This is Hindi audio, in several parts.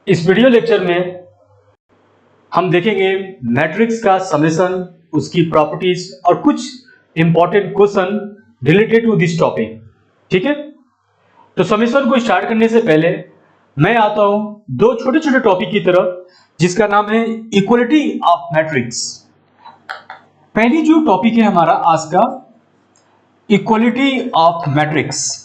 इस वीडियो लेक्चर में हम देखेंगे मैट्रिक्स का समेशन, उसकी प्रॉपर्टीज और कुछ important question related to this topic. ठीक है, तो समेशन को स्टार्ट करने से पहले मैं आता हूं दो छोटे छोटे टॉपिक की तरफ, जिसका नाम है इक्वलिटी ऑफ मैट्रिक्स। पहली जो टॉपिक है हमारा आज का, इक्वलिटी ऑफ मैट्रिक्स।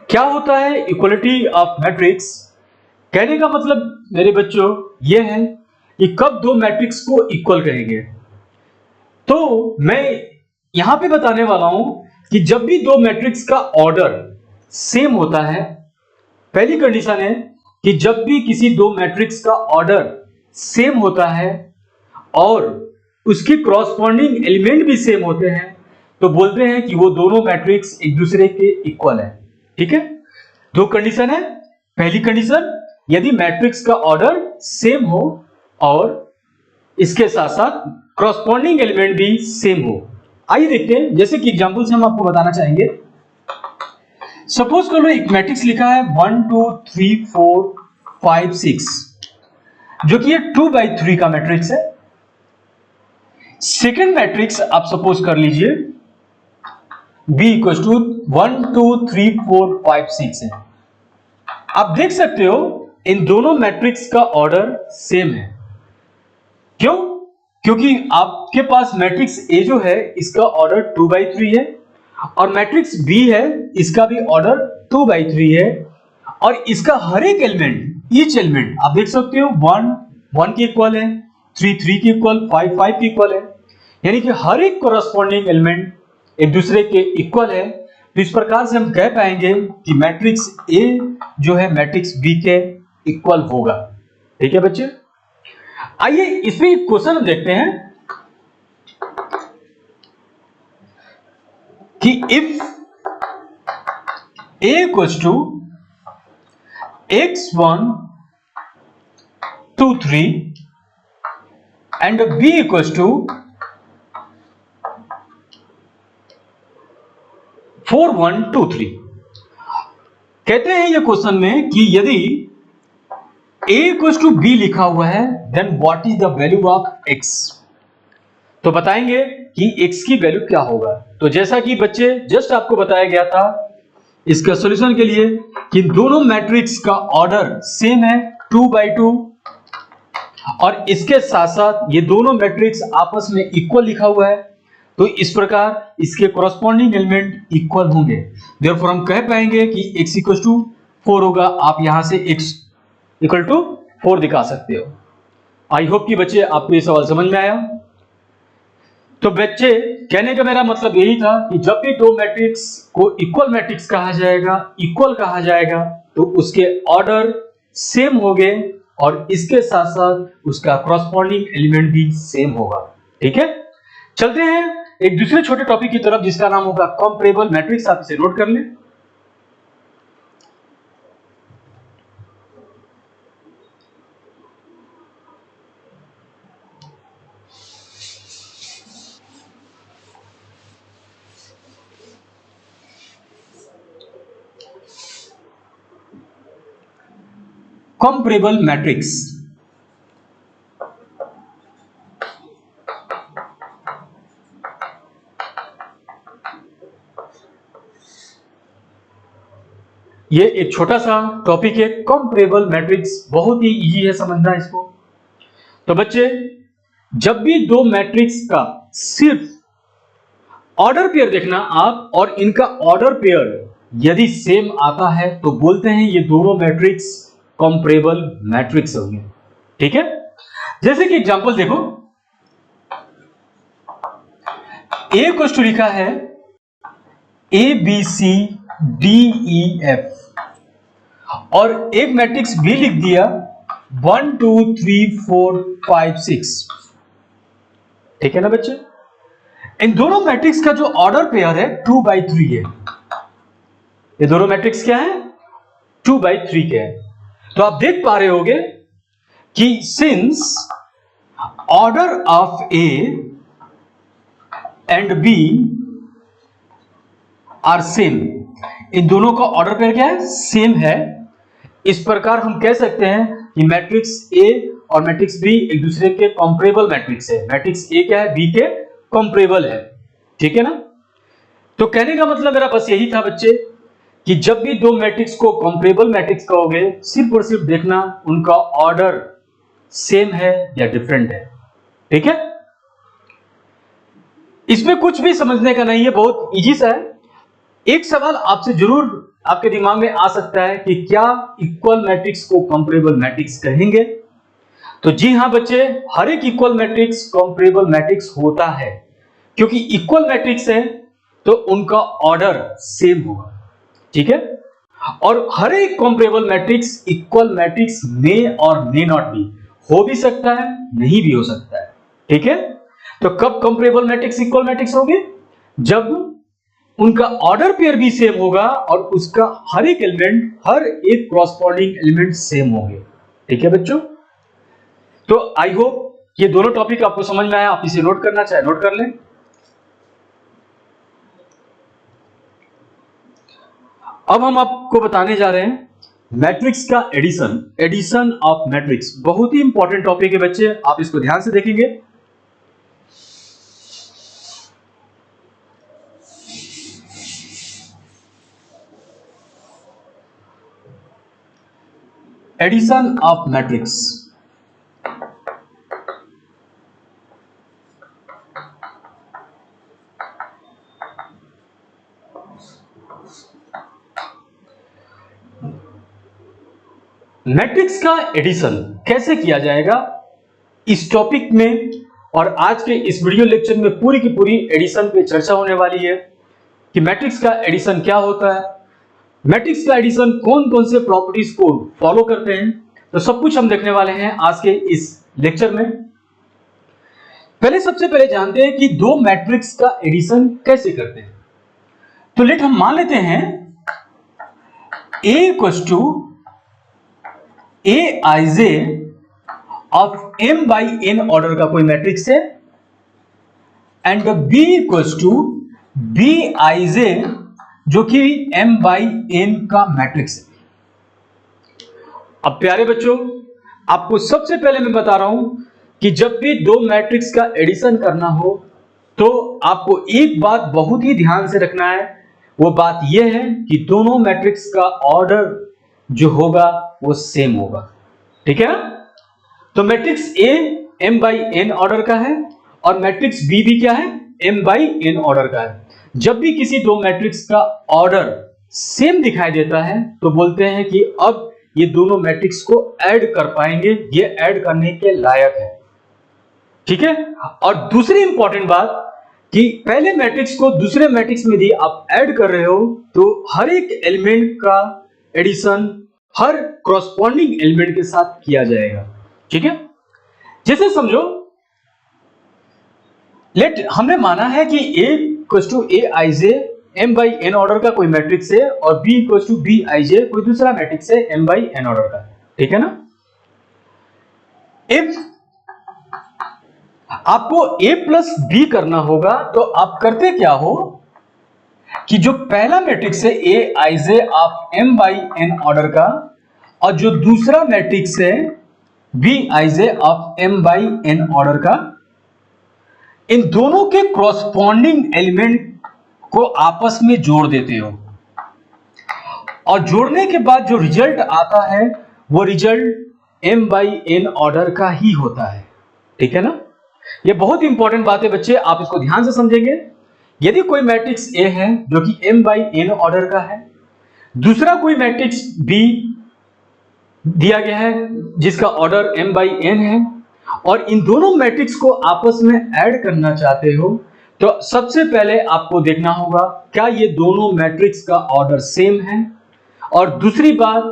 क्या होता है इक्वलिटी ऑफ मैट्रिक्स? कहने का मतलब मेरे बच्चों यह है कि कब दो मैट्रिक्स को इक्वल कहेंगे। तो मैं यहां पे बताने वाला हूं कि जब भी दो मैट्रिक्स का ऑर्डर सेम होता है, पहली कंडीशन है कि जब भी किसी दो मैट्रिक्स का ऑर्डर सेम होता है और उसके क्रॉसपॉन्डिंग एलिमेंट भी सेम होते हैं, तो बोलते हैं कि वो दोनों मैट्रिक्स एक दूसरे के इक्वल है। ठीक है, दो कंडीशन है। पहली कंडीशन, यदि मैट्रिक्स का ऑर्डर सेम हो और इसके साथ साथ क्रॉसपॉन्डिंग एलिमेंट भी सेम हो। आइए देखते हैं, जैसे कि एग्जांपल से हम आपको बताना चाहेंगे। सपोज करो एक मैट्रिक्स लिखा है 1 2 3 4 5 6, जो कि ये 2/3 का मैट्रिक्स है। सेकेंड मैट्रिक्स आप सपोज कर लीजिए B इक्वल टू 1 2 3 4 5 6 है। आप देख सकते हो इन दोनों मैट्रिक्स का ऑर्डर सेम है। क्यों? क्योंकि आपके पास मैट्रिक्स A जो है इसका ऑर्डर 2/3 है और मैट्रिक्स B है इसका भी ऑर्डर 2/3 है, और इसका हर एक एलिमेंट, ईच एलिमेंट आप देख सकते हो 1 1 के इक्वल है, 3 3 के इक्वल, 5 5 के इक्वल है। यानी कि हर एक कोरस्पॉन्डिंग एलिमेंट एक दूसरे के इक्वल है। तो इस प्रकार से हम कह पाएंगे कि मैट्रिक्स A जो है मैट्रिक्स B के इक्वल होगा। ठीक है बच्चे, आइए इसमें एक क्वेश्चन हम देखते हैं कि if A equals to x1 2 3 and B equals to 4 1 2 3। कहते हैं ये क्वेश्चन में कि यदि a इक्वल्स टू b लिखा हुआ है, then what is the value of x। तो बताएंगे कि x की वैल्यू क्या होगा। तो जैसा कि बच्चे जस्ट आपको बताया गया था इसका सॉल्यूशन के लिए कि दोनों मैट्रिक्स का ऑर्डर सेम है 2/2, और इसके साथ साथ ये दोनों मैट्रिक्स आपस में इक्वल लिखा हुआ है, तो इस प्रकार इसके कॉरस्पॉन्डिंग एलिमेंट इक्वल होंगे। देयरफॉर हम कह पाएंगे कि x इक्वल टू 4 होगा। आप यहां से x इक्वल टू 4 दिखा सकते हो। आई होप कि बच्चे आपको ये सवाल समझ में आया। तो बच्चे कहने का मेरा मतलब यही था कि जब भी दो मैट्रिक्स को इक्वल मैट्रिक्स कहा जाएगा, इक्वल कहा जाएगा, तो उसके ऑर्डर सेम होंगे और इसके साथ साथ उसका कॉरस्पॉन्डिंग एलिमेंट भी सेम होगा। ठीक है, चलते हैं एक दूसरे छोटे टॉपिक की तरफ जिसका नाम होगा कंपैरेबल मैट्रिक्स। आप इसे नोट कर लें। कंपैरेबल मैट्रिक्स, ये एक छोटा सा टॉपिक है। कंपैरेबल मैट्रिक्स बहुत ही इजी है समझना इसको। तो बच्चे जब भी दो मैट्रिक्स का सिर्फ ऑर्डर पेयर देखना आप, और इनका ऑर्डर पेयर यदि सेम आता है तो बोलते हैं ये दोनों मैट्रिक्स कंपैरेबल मैट्रिक्स होंगे। ठीक है, जैसे कि एग्जांपल देखो, A इक्वल्स टू लिखा है ABC DEF, और एक मैट्रिक्स B लिख दिया 1 2 3 4 5 6। ठीक है ना बच्चे, इन दोनों मैट्रिक्स का जो ऑर्डर पेयर है 2/3 है। ये दोनों मैट्रिक्स क्या है? 2/3 के हैं। तो आप देख पा रहे होगे कि since order of A and B are same, इन दोनों का ऑर्डर पेयर क्या है, सेम है। इस प्रकार हम कह सकते हैं कि मैट्रिक्स ए और मैट्रिक्स बी एक दूसरे के कंपैरेबल मैट्रिक्स है। मैट्रिक्स ए क्या है, बी के कंपैरेबल है, ठीक है ना। तो कहने का मतलब मेरा बस यही था बच्चे कि जब भी दो मैट्रिक्स को कंपैरेबल मैट्रिक्स कहोगे, सिर्फ और सिर्फ देखना उनका ऑर्डर सेम है या डिफरेंट है, ठीक है। इसमें कुछ भी समझने का नहीं है, बहुत इजी सा है। एक सवाल आपसे जरूर आपके दिमाग में आ सकता है कि क्या इक्वल मैट्रिक्स को कंपैरेबल मैट्रिक्स कहेंगे? तो जी हां बच्चे, हर एक इक्वल मैट्रिक्स कंपैरेबल मैट्रिक्स होता है, क्योंकि इक्वल मैट्रिक्स है तो उनका ऑर्डर सेम होगा, ठीक है। और हर एक कंपैरेबल मैट्रिक्स इक्वल मैट्रिक्स में और मे नॉट बी, हो भी सकता है नहीं भी हो सकता है, ठीक है। तो कब कंपैरेबल मैट्रिक्स इक्वल मैट्रिक्स होंगे? जब उनका ऑर्डर पेयर भी सेम होगा और उसका हर एक एलिमेंट, हर एक कॉरस्पॉन्डिंग एलिमेंट सेम होंगे, ठीक है बच्चों। तो आई होप ये दोनों टॉपिक आपको समझ में आया। आप इसे नोट करना चाहे नोट कर लें। अब हम आपको बताने जा रहे हैं मैट्रिक्स का एडिशन, एडिशन ऑफ मैट्रिक्स। बहुत ही इंपॉर्टेंट टॉपिक है बच्चे, आप इसको ध्यान से देखेंगे। Addition of matrix. मैट्रिक्स का एडिशन कैसे किया जाएगा, इस टॉपिक में और आज के इस वीडियो लेक्चर में पूरी की पूरी एडिशन पे चर्चा होने वाली है कि मैट्रिक्स का एडिशन क्या होता है, मैट्रिक्स का एडिशन कौन कौन से प्रॉपर्टीज को फॉलो करते हैं। तो सब कुछ हम देखने वाले हैं आज के इस लेक्चर में। सबसे पहले जानते हैं कि दो मैट्रिक्स का एडिशन कैसे करते हैं। तो लेट हम मान लेते हैं A equals to Aij of m by n order का कोई मैट्रिक्स है and B equals to Bij जो कि m by n का मैट्रिक्स है। अब प्यारे बच्चों, आपको सबसे पहले मैं बता रहा हूं कि जब भी दो मैट्रिक्स का एडिशन करना हो तो आपको एक बात बहुत ही ध्यान से रखना है। वो बात यह है कि दोनों मैट्रिक्स का ऑर्डर जो होगा वो सेम होगा, ठीक है। तो matrix A m by n order का है और मैट्रिक्स B भी क्या है, m by n ऑर्डर का है। जब भी किसी दो मैट्रिक्स का ऑर्डर सेम दिखाई देता है तो बोलते हैं कि अब ये दोनों मैट्रिक्स को ऐड कर पाएंगे, ये ऐड करने के लायक है, ठीक है। और दूसरी इंपॉर्टेंट बात कि पहले मैट्रिक्स को दूसरे मैट्रिक्स में यदि आप ऐड कर रहे हो तो हर एक एलिमेंट का एडिशन हर कॉरस्पॉन्डिंग एलिमेंट के साथ किया जाएगा, ठीक है। जैसे समझो, लेट हमने माना है कि A equals to Aij m by n order का कोई मैट्रिक्स है और B इक्वल्स टू Bij कोई दूसरा मैट्रिक्स है m by n ऑर्डर का, ठीक है ना। इफ आपको A प्लस B करना होगा तो आप करते क्या हो कि जो पहला मैट्रिक्स है Aij of m by n order का और जो दूसरा मैट्रिक्स है Bij of m by n order का, इन दोनों के कॉरस्पॉन्डिंग एलिमेंट को आपस में जोड़ देते हो और जोड़ने के बाद जो रिजल्ट आता है वो result m by n order का ही होता है, ठीक है ना। ये बहुत इंपॉर्टेंट बात है बच्चे, आप इसको ध्यान से समझेंगे। यदि कोई मैट्रिक्स A है जो कि m by n ऑर्डर का है, दूसरा कोई मैट्रिक्स B दिया गया है जिसका ऑर्डर m by n है और इन दोनों मैट्रिक्स को आपस में ऐड करना चाहते हो तो सबसे पहले आपको देखना होगा क्या ये दोनों मैट्रिक्स का ऑर्डर सेम है, और दूसरी बात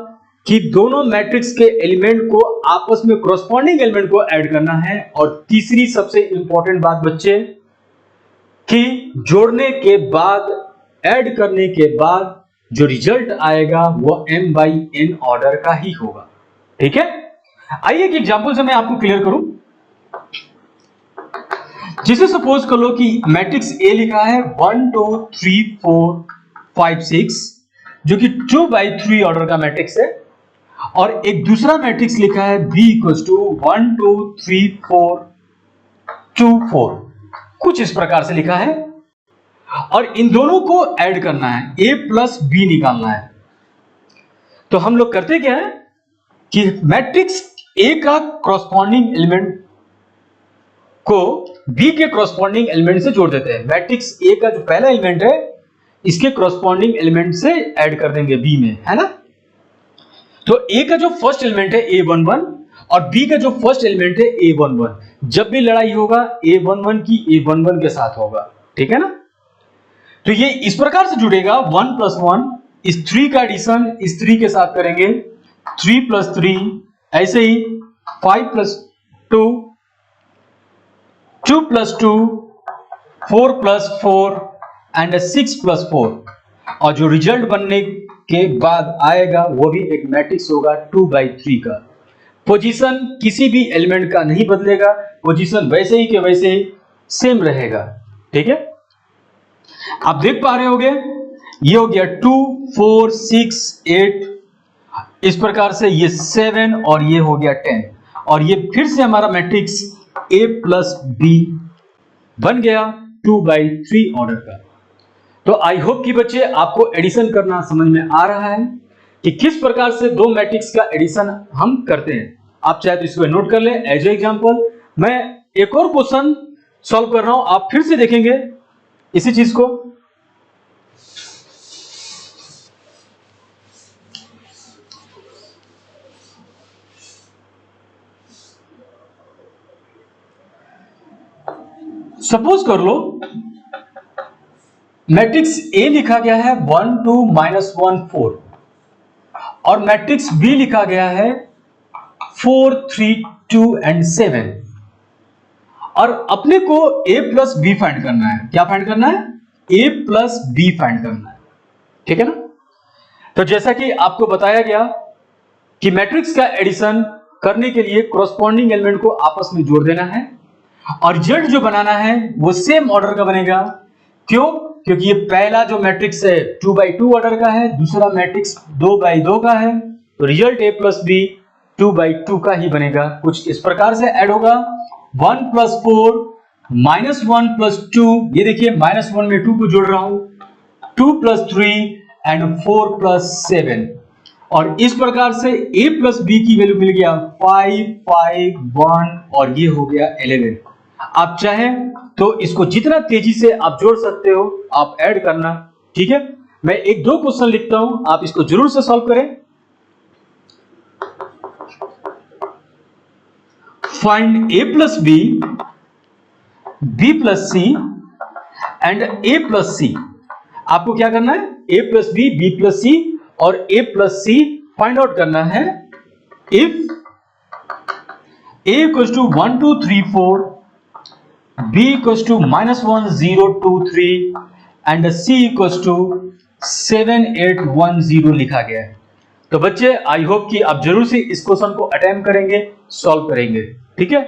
कि दोनों मैट्रिक्स के एलिमेंट को आपस में कॉरस्पॉन्डिंग एलिमेंट को ऐड करना है, और तीसरी सबसे इंपॉर्टेंट बात बच्चे कि जोड़ने के बाद, ऐड करने के बाद जो रिजल्ट आएगा वो m by n ऑर्डर का ही होगा, ठीक है। आइए एक एग्जांपल से मैं आपको क्लियर करूं। जिसे सपोज कर लो कि मैट्रिक्स A लिखा है 1 2 3 4 5 6 जो कि 2/3 ऑर्डर का मैट्रिक्स है, और एक दूसरा मैट्रिक्स लिखा है B इक्वल्स टू 1 2 3 4 2 4, कुछ इस प्रकार से लिखा है। और इन दोनों को ऐड करना है, A प्लस B निकालना है। तो हम लोग करते क्या है कि मैट्रिक्स A का कॉरस्पॉन्डिंग एलिमेंट को B के कॉरस्पॉन्डिंग एलिमेंट से जोड़ देते हैं। मैट्रिक्स A का जो पहला एलिमेंट है इसके कॉरस्पॉन्डिंग एलिमेंट से ऐड कर देंगे B में, है ना। तो A का जो फर्स्ट एलिमेंट है A11 और B का जो फर्स्ट एलिमेंट है A11, जब भी लड़ाई होगा A11 की A11 के साथ होगा, ठीक है ना। तो ये इस प्रकार से जुड़ेगा, 1 प्लस 1, इस 3 का एडिशन इस 3 के साथ करेंगे, 3 प्लस 3, ऐसे ही 5 plus 2, 2 plus 2, 4 plus 4 and 6 plus 4, और जो रिजल्ट बनने के बाद आएगा वो भी एक मैट्रिक्स होगा 2/3 का। पोजीशन किसी भी एलिमेंट का नहीं बदलेगा, पोजीशन वैसे ही के वैसे ही सेम रहेगा, ठीक है। आप देख पा रहे होगे, ये हो गया 2 4 6 8, इस प्रकार से ये 7 और ये हो गया 10, और ये फिर से हमारा मैट्रिक्स A प्लस B बन गया 2/3 ऑर्डर का। तो आई होप कि बच्चे आपको एडिशन करना समझ में आ रहा है कि किस प्रकार से दो मैट्रिक्स का एडिशन हम करते हैं। आप चाहे तो इसको नोट कर लें एज एग्जांपल। मैं एक और क्वेश्चन सॉल्व कर रहा हूं, आप फिर से देखेंगे इसी चीज को। सपोज कर लो मैट्रिक्स A लिखा गया है 1 2 -1 4 और मैट्रिक्स B लिखा गया है 4 3 2 एंड 7, और अपने को A प्लस B फाइंड करना है। क्या फाइंड करना है? A प्लस B फाइंड करना है, ठीक है ना। तो जैसा कि आपको बताया गया कि मैट्रिक्स का एडिशन करने के लिए कॉरस्पॉन्डिंग एलिमेंट को आपस में जोड़ देना है, और रिजल्ट जो बनाना है वो सेम ऑर्डर का बनेगा। क्यों? क्योंकि ये पहला जो मैट्रिक्स है 2/2 ऑर्डर का है, दूसरा मैट्रिक्स 2/2 का है, तो रिजल्ट A प्लस B 2/2 का ही बनेगा। कुछ इस प्रकार से ऐड होगा, 1 प्लस 4 -1 प्लस 2, ये देखिए -1 में 2 को जोड़ रहा हूं, 2 प्लस 3 एंड 4 प्लस 7, और इस प्रकार से A प्लस B की वैल्यू मिल गया 5 5 1 और ये हो गया 11। आप चाहें तो इसको जितना तेजी से आप जोड़ सकते हो आप ऐड करना, ठीक है। मैं एक दो क्वेश्चन लिखता हूं, आप इसको जरूर से सॉल्व करें। Find A plus B, B plus C and A plus C। आपको क्या करना है? A plus B, B plus C और A plus C find out करना है। If A equals to 1 2 3 4, B equals to -1 0 2 3 and C equals to 7 8 1 0 लिखा गया है। तो बच्चे आई होप कि आप जरूर से इस क्वेश्चन को अटेम्प्ट करेंगे, सॉल्व करेंगे, ठीक है।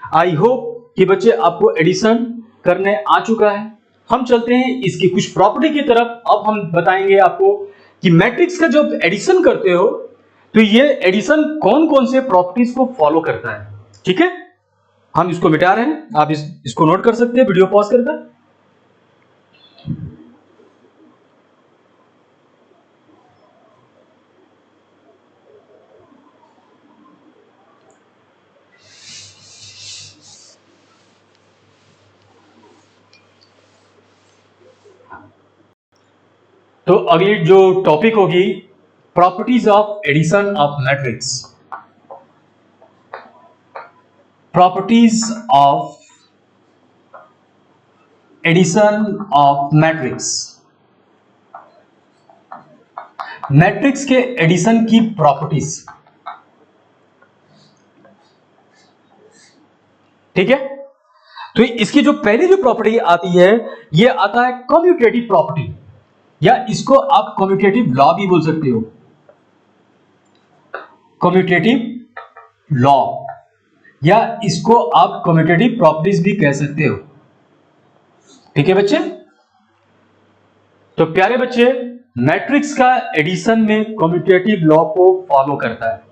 आई होप कि बच्चे आपको एडिशन करने आ चुका है। हम चलते हैं इसकी कुछ प्रॉपर्टी की तरफ। अब हम बताएंगे आपको कि मैट्रिक्स का जब एडिशन करते हो तो ये एडिशन कौन कौन से प्रॉपर्टीज को फॉलो करता है, ठीक है। हम इसको मिटा रहे हैं, आप इसको नोट कर सकते हैं वीडियो पॉज करके। तो अगली जो टॉपिक होगी, properties of addition of matrix. Properties of addition of matrix. Matrix के एडिशन की प्रॉपर्टीज, ठीक है। तो इसकी जो पहली जो प्रॉपर्टी आती है ये आता है कम्यूटेटिव प्रॉपर्टी, या इसको आप कम्यूटेटिव लॉ भी बोल सकते हो, कम्यूटेटिव लॉ, या इसको आप कम्यूटेटिव प्रॉपर्टीज भी कह सकते हो, ठीक है बच्चे। तो प्यारे बच्चे मैट्रिक्स का एडिशन में कम्यूटेटिव लॉ को फॉलो करता है।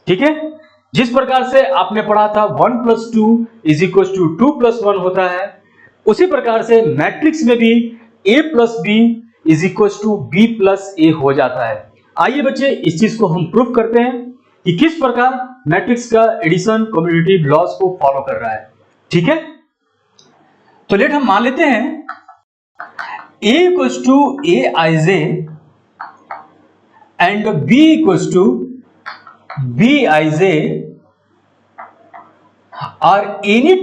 ठीक है, जिस प्रकार से आपने पढ़ा था 1 + 2 = 2 + 1 होता है, उसी प्रकार से मैट्रिक्स में भी a + b = b + a हो जाता है। आइए बच्चे इस चीज को हम प्रूफ करते हैं कि किस प्रकार मैट्रिक्स का एडिशन कम्यूटेटिव लॉस को फॉलो कर रहा है। ठीक है, तो लेट हम मान लेते हैं a = aij and b = bij are any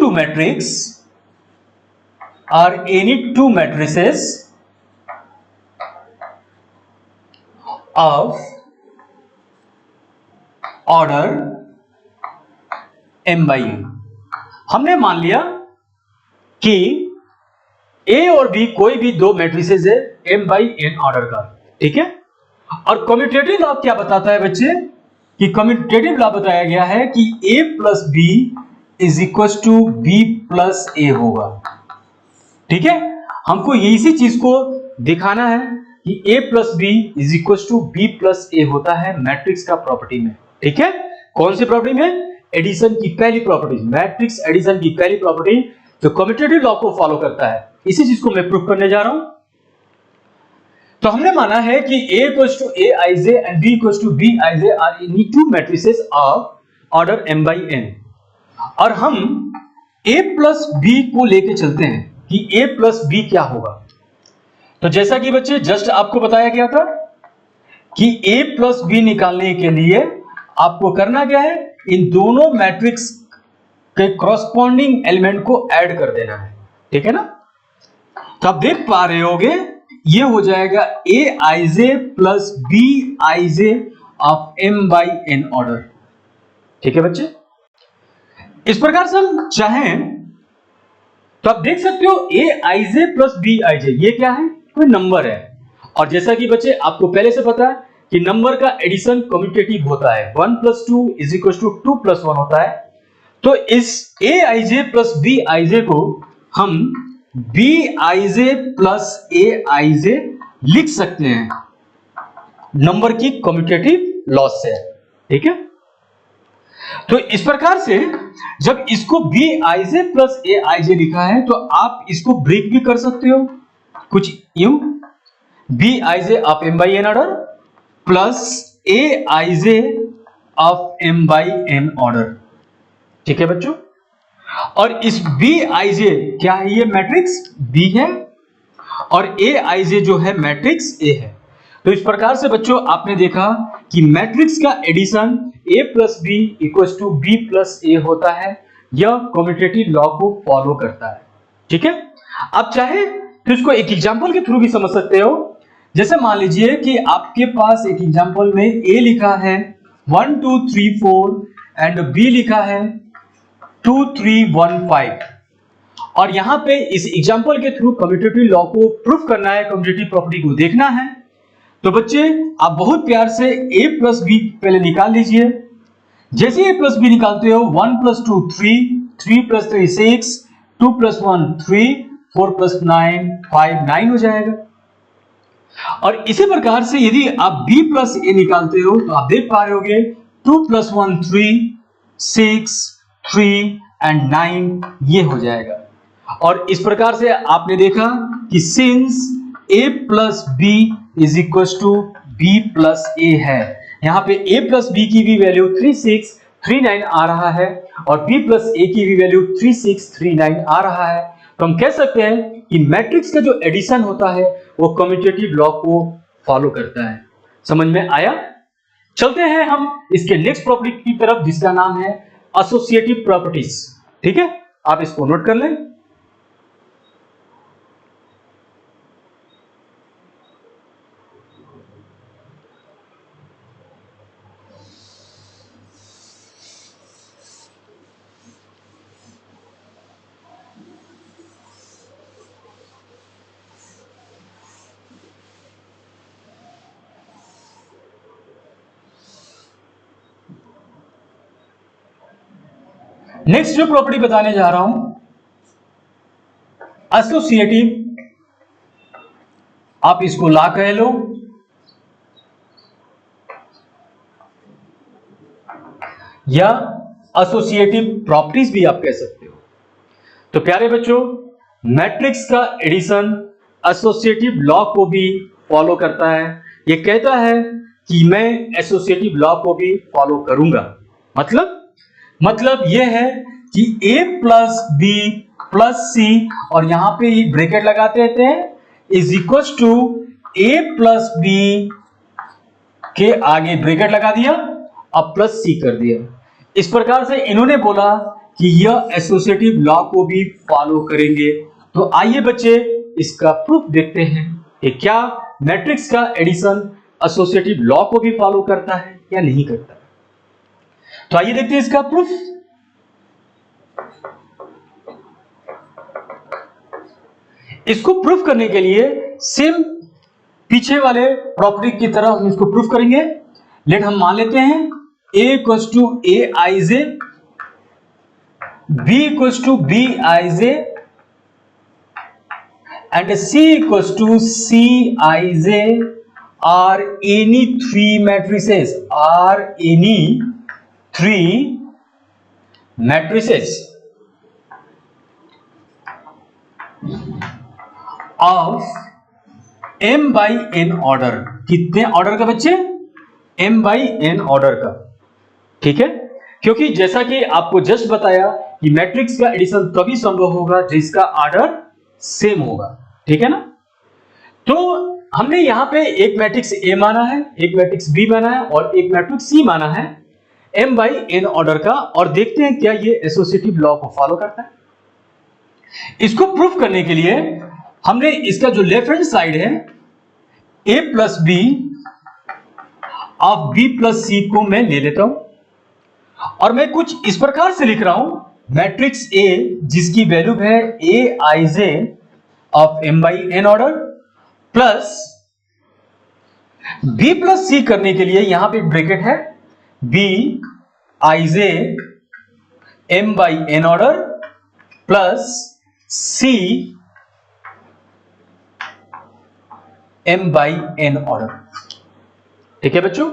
two matrices of order m/n। हमने मान लिया कि a और b कोई भी दो मैट्रिसेस है m/n ऑर्डर का। ठीक है, और कम्यूटेटिव लॉ क्या बताता है बच्चे कि कम्यूटेटिव लॉ बताया गया है कि a + b = b + a होगा। ठीक है, हमको इसी चीज को दिखाना है कि a + b = b + a होता है मैट्रिक्स का प्रॉपर्टी में। ठीक है, कौन सी प्रॉपर्टी में? एडिशन की पहली प्रॉपर्टी, मैट्रिक्स एडिशन की पहली प्रॉपर्टी जो कम्यूटेटिव लॉ को फॉलो करता है। इसी चीज को मैं प्रूफ करने जा रहा हूं। तो हमने माना है कि a = aij and b = bij are any two matrices of order m/n, और हम a + b को लेके चलते हैं कि a + b क्या होगा। तो जैसा कि बच्चे जस्ट आपको बताया गया था कि a + b निकालने के लिए आपको करना क्या है, इन दोनों मैट्रिक्स के कॉरस्पॉन्डिंग एलिमेंट को ऐड कर देना है। ठीक है ना, तो आप देख पा रहे होगे ये हो जाएगा aij + bij of m/n order. ठीक है बच्चे, इस प्रकार से हम चाहें तो आप देख सकते हो aij + bij ये क्या है, कोई नंबर है। और जैसा कि बच्चे आपको पहले से पता है कि नंबर का एडिशन कम्यूटेटिव होता है, 1 + 2 = 2 + 1 होता है। तो इस aij + bij को हम bij + aij लिख सकते हैं नंबर की कम्यूटेटिव लॉस से। ठीक है, तो इस प्रकार से जब इसको bij + aij लिखा है तो आप इसको ब्रेक भी कर सकते हो कुछ यूं, bij of m/n order plus aij of m/n order. ठीक है बच्चों, और इस bij क्या है, ये मैट्रिक्स B है और aij जो है मैट्रिक्स A है। तो इस प्रकार से बच्चों आपने देखा कि मैट्रिक्स का addition a + b = b + a होता है, यह कम्यूटेटिव लॉ को फॉलो करता है। ठीक है, आप चाहे तो इसको एक एग्जांपल के थ्रू भी समझ सकते हो। जैसे मान लीजिए कि आपके पास एक एग्जांपल में a लिखा है 1 2 3 4 एंड b लिखा है 2 3 1 5, और यहां पे इस एग्जांपल के थ्रू कम्यूटेटिव लॉ को प्रूफ करना है, कम्यूटेटिव प्रॉपर्टी को देखना है। तो बच्चे आप बहुत प्यार से a + b पहले निकाल लीजिए। जैसे a + b निकालते हो 1 + 2 3, 3 + 3 6, 2 + 1 3, 4 + 9 5 9 हो जाएगा। और इसी प्रकार से यदि आप b + a निकालते हो तो आप देख पा रहे होगे 2 + 1 3, 6 3 एंड 9 ये हो जाएगा। और इस प्रकार से आपने देखा कि since a + b = b + a है, यहां पे a + b की भी वैल्यू 3639 आ रहा है और b + a की भी वैल्यू 3639 आ रहा है। तो हम कह सकते हैं कि मैट्रिक्स का जो एडिशन होता है वो कम्यूटेटिव लॉ को फॉलो करता है। समझ में आया? चलते हैं हम इसके नेक्स्ट प्रॉपर्टी की तरफ जिसका नाम है एसोसिएटिव प्रॉपर्टीज। ठीक है, आप इसको नोट कर लें। नेक्स्ट जो प्रॉपर्टी बताने जा रहा हूं एसोसिएटिव, आप इसको ला कह लो या एसोसिएटिव प्रॉपर्टीज भी आप कह सकते हो। तो प्यारे बच्चों, मैट्रिक्स का एडिशन एसोसिएटिव लॉ को भी फॉलो करता है। ये कहता है कि मैं एसोसिएटिव लॉ को भी फॉलो करूंगा। मतलब यह है कि a plus B plus C, और यहां पे ये ब्रैकेट लगाते रहते हैं, is equal to a plus B के आगे ब्रैकेट लगा दिया, अब प्लस सी कर दिया। इस प्रकार से इन्होंने बोला कि यह एसोसिएटिव लॉ को भी फॉलो करेंगे। तो आइए बच्चे इसका प्रूफ देखते हैं कि क्या मैट्रिक्स का एडिशन एसोसिएटिव लॉ को भी फॉलो करता है या नहीं करता। तो आइए देखते हैं इसका प्रूफ। इसको प्रूफ करने के लिए सेम पीछे वाले प्रॉपर्टी की तरह हम इसको प्रूफ करेंगे। लेट हम मान लेते हैं a equals to a ij, b equals to b ij and c equals to c ij are any three matrices, of m by n order. कितने ऑर्डर का बच्चे? m by n ऑर्डर का। ठीक है, क्योंकि जैसा कि आपको जस्ट बताया कि मैट्रिक्स का एडिशन तभी संभव होगा जिसका ऑर्डर सेम होगा। ठीक है ना। तो हमने यहां पे एक मैट्रिक्स A माना है, एक मैट्रिक्स B माना है और एक मैट्रिक्स C माना है m by n ऑर्डर का, और देखते हैं क्या ये एसोसिएटिव लॉ को फॉलो करता है। इसको प्रूफ करने के लिए हमने इसका जो लेफ्ट हैंड साइड है a plus B of b plus C को मैं ले लेता हूं और मैं कुछ इस प्रकार से लिख रहा हूं, मैट्रिक्स A जिसकी वैल्यू है a ij of m by n order plus b plus C करने के लिए यहां पे ब्रैकेट है b ij m by n order plus c m by n order. ठीक है बच्चों,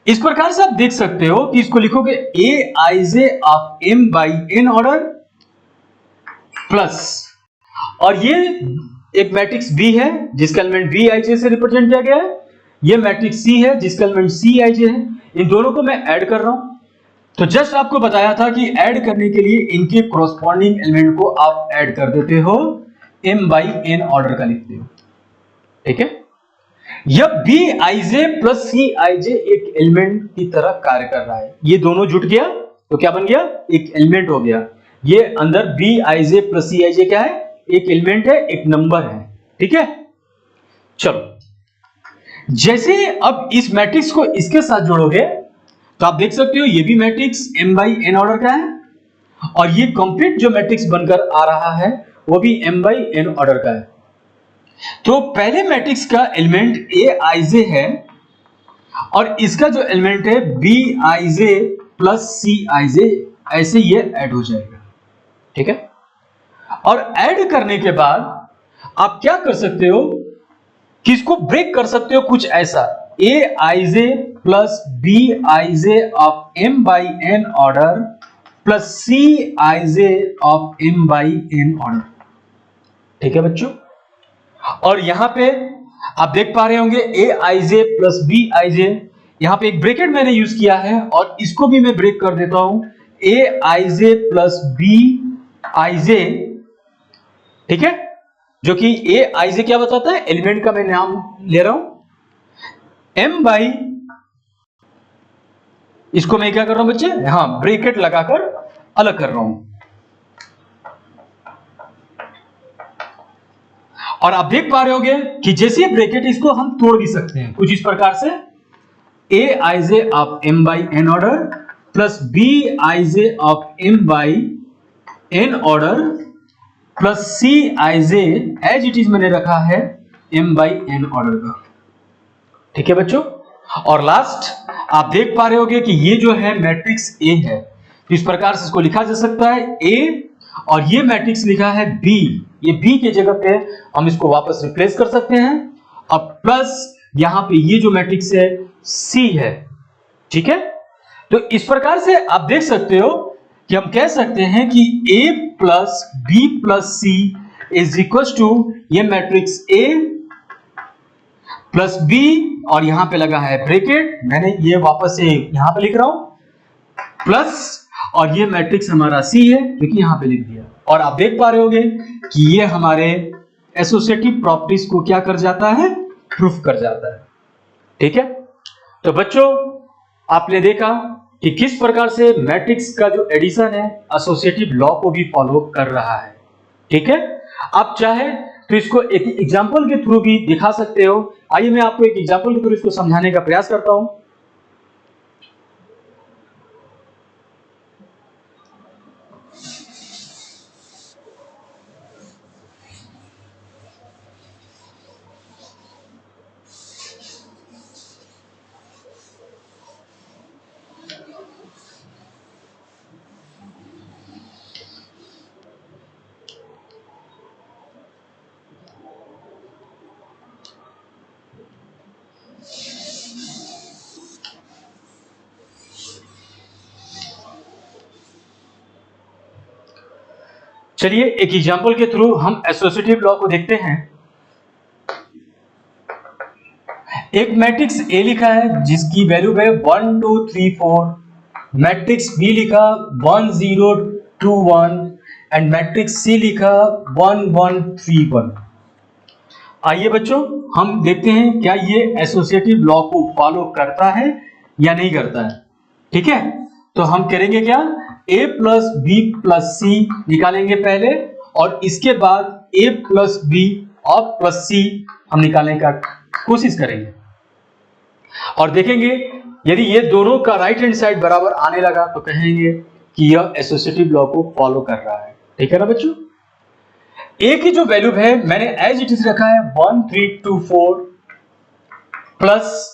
इस प्रकार से आप देख सकते हो कि इसको लिखोगे a ij of m by n order plus, और ये एक मैट्रिक्स B है जिसका एलिमेंट B ij से रिप्रेजेंट किया गया है, ये मैट्रिक्स C है जिसका एलिमेंट C ij है। इन दोनों को मैं ऐड कर रहा हूं। तो जस्ट आपको बताया था कि ऐड करने के लिए इनके कॉरस्पॉन्डिंग एलिमेंट को आप ऐड कर देते हो, m by n ऑर्डर का लिखते हो। ठीक है, यह B ij plus C ij एक एलिमेंट की तरह कार्य कर रहा है। ये दोनों जुट गया तो क्या बन गया? एक एलिमेंट हो गया। ये अंदर B ij plus C ij क्या है? एक एलिमेंट है, एक नंबर है। ठीक है, चलो जैसे अब इस मैट्रिक्स को इसके साथ जोड़ोगे तो आप देख सकते हो ये भी matrix m by n order का है, और ये कंप्लीट जो मैट्रिक्स बनकर आ रहा है वो भी m by n ऑर्डर का है। तो पहले मैट्रिक्स का एलिमेंट a ij है और इसका जो एलिमेंट है b ij plus c ij, ऐसे ये ऐड हो जाएगा। ठीक है, और ऐड करने के बाद आप क्या कर सकते हो कि इसको ब्रेक कर सकते हो कुछ ऐसा, a ij plus b ij of m by n order plus c ij of m by n order. ठीक है बच्चों, और यहां पे आप देख पा रहे होंगे a ij plus b ij, यहां पे एक ब्रैकेट मैंने यूज किया है और इसको भी मैं ब्रेक कर देता हूं, a ij plus b ij। ठीक है, जो कि a ij क्या बताता है? एलिमेंट का मैं नाम ले रहा हूं m by, इसको मैं क्या कर रहा हूं बच्चे? हां, ब्रैकेट लगाकर अलग कर रहा हूं। और आप देख पा रहे होगे कि जैसे ये ब्रैकेट, इसको हम तोड़ भी सकते हैं कुछ इस प्रकार से, a ij of m by n order plus b ij of m by n order plus c ij as it is मैंने रखा है m by n ऑर्डर का। ठीक है बच्चों, और लास्ट आप देख पा रहे होगे कि ये जो है मैट्रिक्स A है, तो इस प्रकार से इसको लिखा जा सकता है A, और ये मैट्रिक्स लिखा है B, ये B के जगह पे हम इसको वापस रिप्लेस कर सकते हैं। अब प्लस यहां पे ये जो मैट्रिक्स है C है। ठीक है, तो इस प्रकार से आप देख सकते हो कि हम कह सकते हैं कि a plus B plus C is equal to ये मैट्रिक्स A प्लस B और यहां पे लगा है ब्रैकेट, मैंने ये वापस से यहां पे लिख रहा हूं प्लस, और ये मैट्रिक्स हमारा C है क्योंकि यहां पे लिख दिया। और आप देख पा रहे होगे कि ये हमारे एसोसिएटिव प्रॉपर्टीज को क्या कर जाता है, प्रूफ कर जाता है। ठीक है, तो बच्चों आपने देखा कि किस प्रकार से मैट्रिक्स का जो एडिशन है एसोसिएटिव लॉ को भी फॉलो कर रहा है। ठीक है, आप चाहे तो इसको एक एग्जांपल के थ्रू भी दिखा सकते हो। आइए मैं आपको एक एग्जांपल के थ्रू इसको समझाने का प्रयास करता हूं। चलिए एक एग्जांपल के थ्रू हम एसोसिएटिव लॉ को देखते हैं। एक मैट्रिक्स A लिखा है जिसकी वैल्यू है 1 2 3 4, मैट्रिक्स B लिखा 1 0 2 1 एंड मैट्रिक्स C लिखा 1 1 3 1। आइए बच्चों हम देखते हैं क्या ये एसोसिएटिव लॉ को फॉलो करता है या नहीं करता है। ठीक है, तो हम करेंगे क्या, A प्लस बी प्लस सी निकालेंगे पहले और इसके बाद A प्लस बी और प्लस सी हम निकालने का कोशिश करेंगे और देखेंगे यदि ये दोनों का राइट हैंड साइड बराबर आने लगा तो कहेंगे कि यह एसोसिएटिव लॉ को फॉलो कर रहा है। ठीक है ना बच्चों, A की जो वैल्यू है मैंने एज इट इज रखा है 1 3 2 4 प्लस